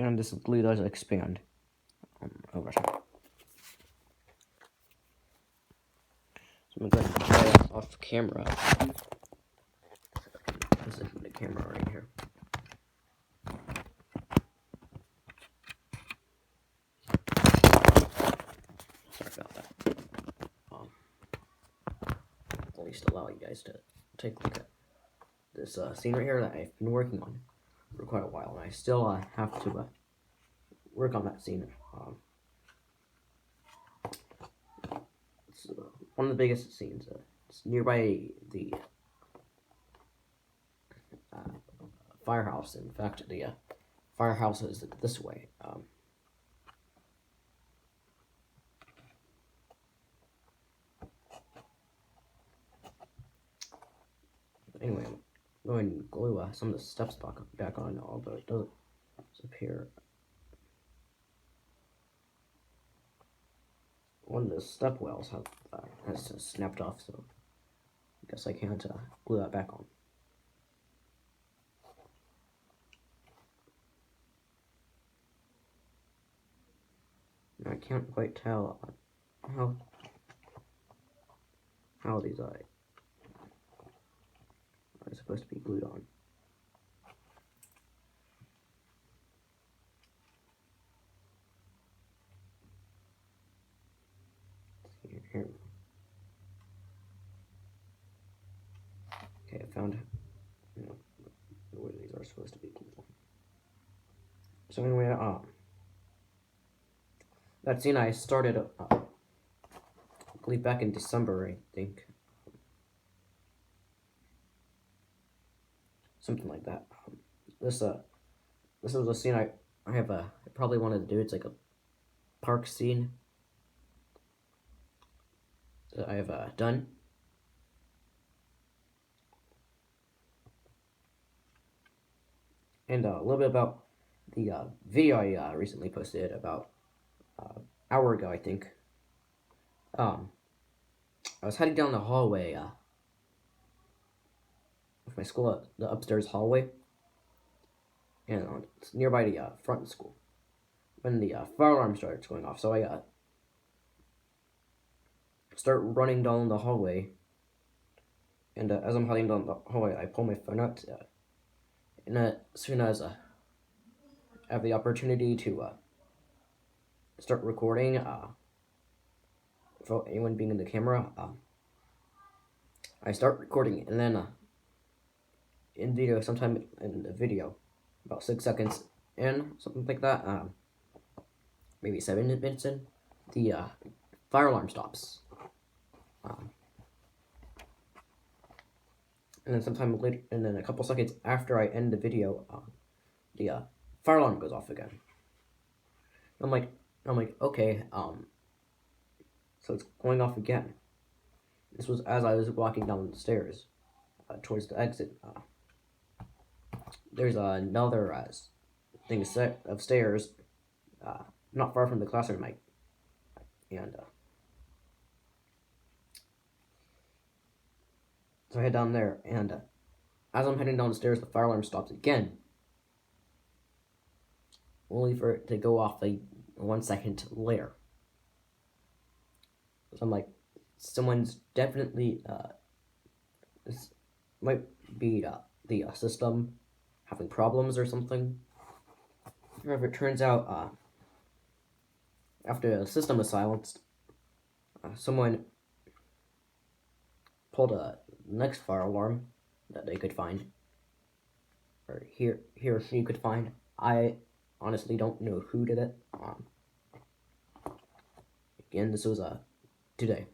and this glue does expand over time. So I'm going to try it off camera. Position the camera right here. Sorry about that. At least allow you guys to take a look at this scene right here that I've been working on for quite a while, and I still have to work on that scene. It's one of the biggest scenes. It's nearby the firehouse. In fact, the firehouse is this way. Anyway, I'm going to glue some of the steps back on, although it doesn't appear. One of the step wells has snapped off, so I guess I can't glue that back on. I can't quite tell how these are supposed to be glued on. Here. Okay, I found where these are supposed to be glued on. So anyway, that scene I started, I believe back in December, I think. Something like that. This was a scene I probably wanted to do. It's like a park scene that I have done. And a little bit about the video I recently posted about an hour ago, I think. I was heading down the hallway of my school, the upstairs hallway, and it's nearby the front of the school, when the fire alarm starts going off. So I start running down the hallway, and as I'm heading down the hallway, I pull my phone out, and as soon as I have the opportunity to start recording, without anyone being in the camera, I start recording, and then sometime in the video, about 6 seconds in, something like that, maybe 7 minutes in, the fire alarm stops. And then sometime later, and then a couple seconds after I end the video, the fire alarm goes off again. I'm like, okay, so it's going off again. This was as I was walking down the stairs towards the exit. There's another thing of stairs not far from the classroom, and so I head down there, and as I'm heading down the stairs, the fire alarm stops again, only for it to go off 1 second later. So I'm like, someone's definitely this might be the system having problems or something. However, it turns out after the system was silenced, someone pulled a next fire alarm that they could find, or he or she could find. I honestly don't know who did it. Again, this was today.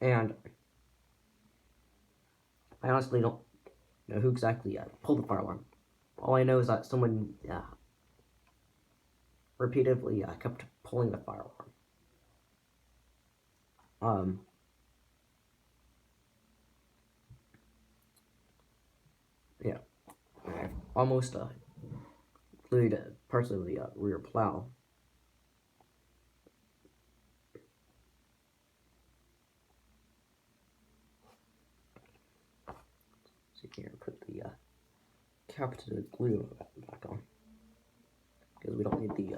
And I honestly don't know who exactly pulled the fire alarm. All I know is that someone repeatedly kept pulling the fire alarm. Yeah, I've almost glued parts of the rear plow. Here, put the cap to the glue back on, because we don't need the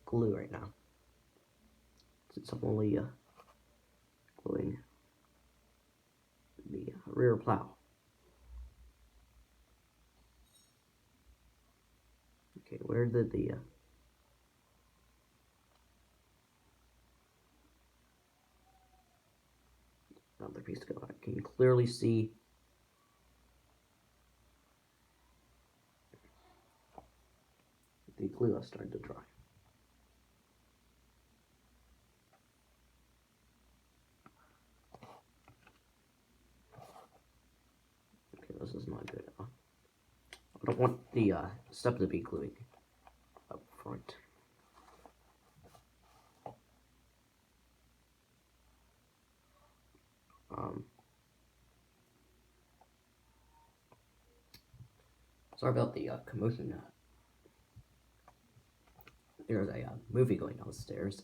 glue right now. It's only gluing the rear plow. Okay, where did the other piece go? Can you clearly see the glue has started to dry? Okay, this is not good. I don't want the step to be gluing up front. Sorry about the commotion. There's a movie going downstairs.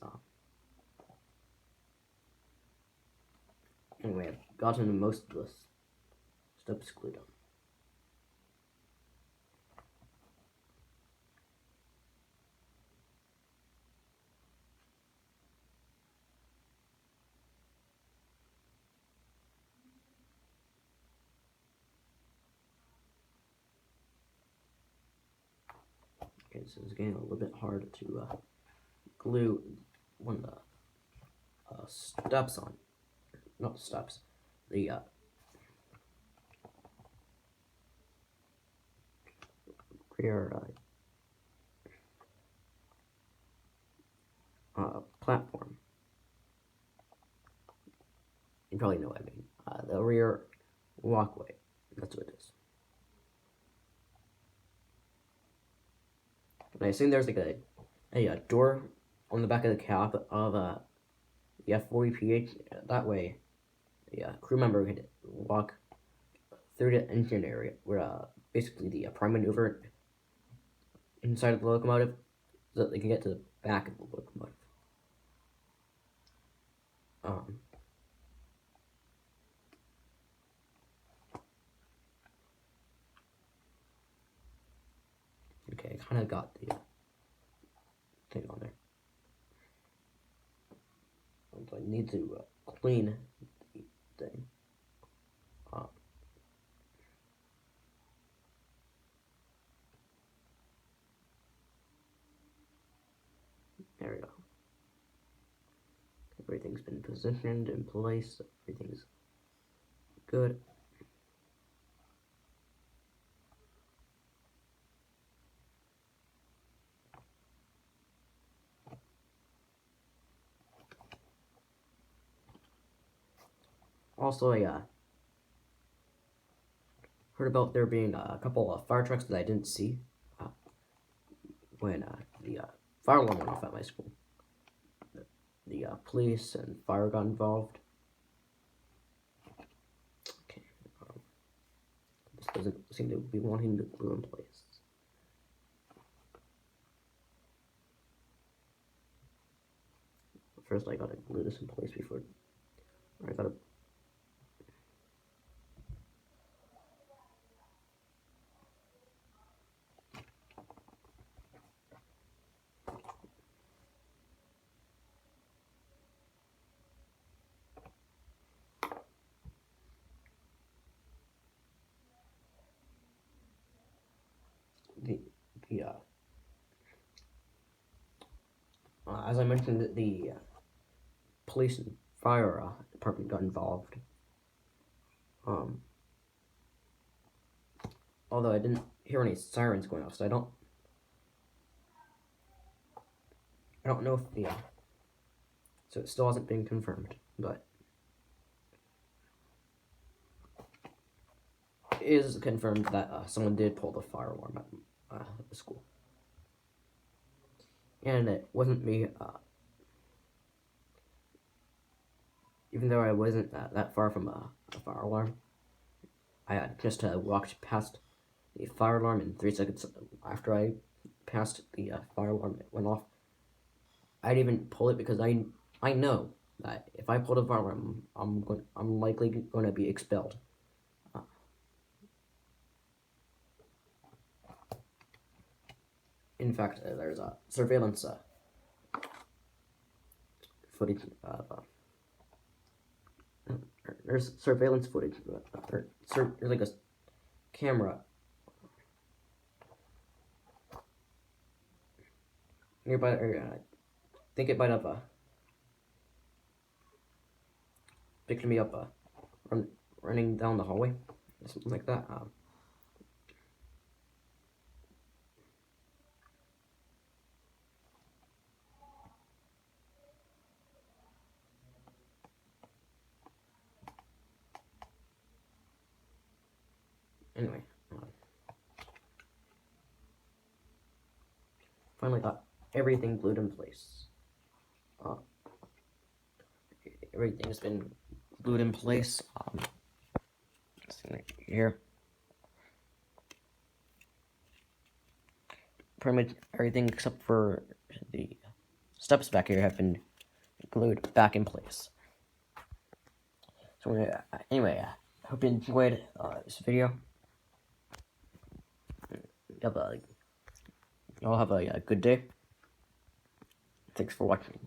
Anyway, I've gotten most of the steps glued on. Okay, so it's getting a little bit hard to glue when the steps on. Not the steps. The rear platform. You probably know what I mean. The rear walkway. That's what it is. And I assume there's like a door on the back of the cab of the F40 PH. That way, the crew member could walk through the engine area where basically the prime maneuver inside of the locomotive, so that they can get to the back of the locomotive. Okay, I kind of got the thing on there. So I need to clean the thing. There we go. Everything's been positioned in place. Everything's good. Also, I heard about there being a couple of fire trucks that I didn't see when the fire alarm went off at my school. The police and fire got involved. Okay, this doesn't seem to be wanting to glue in place. First, I gotta glue this in place before I gotta. As I mentioned, the police and fire department got involved. Although I didn't hear any sirens going off, so I don't know if the so it still hasn't been confirmed, but it is confirmed that someone did pull the fire alarm at the school. And it wasn't me, even though I wasn't that far from a fire alarm. I had just walked past the fire alarm, and 3 seconds after I passed the fire alarm, it went off. I didn't even pull it because I know that if I pull the fire alarm, I'm likely going to be expelled. in fact, there's a surveillance footage. There's surveillance footage. There's like a camera nearby. I think it might have picked me up running down the hallway, something like that. Anyway, finally got everything glued in place. Everything's been glued in place. Here, pretty much everything except for the steps back here have been glued back in place. So anyway, I hope you enjoyed this video. Y'all have a good day. Thanks for watching.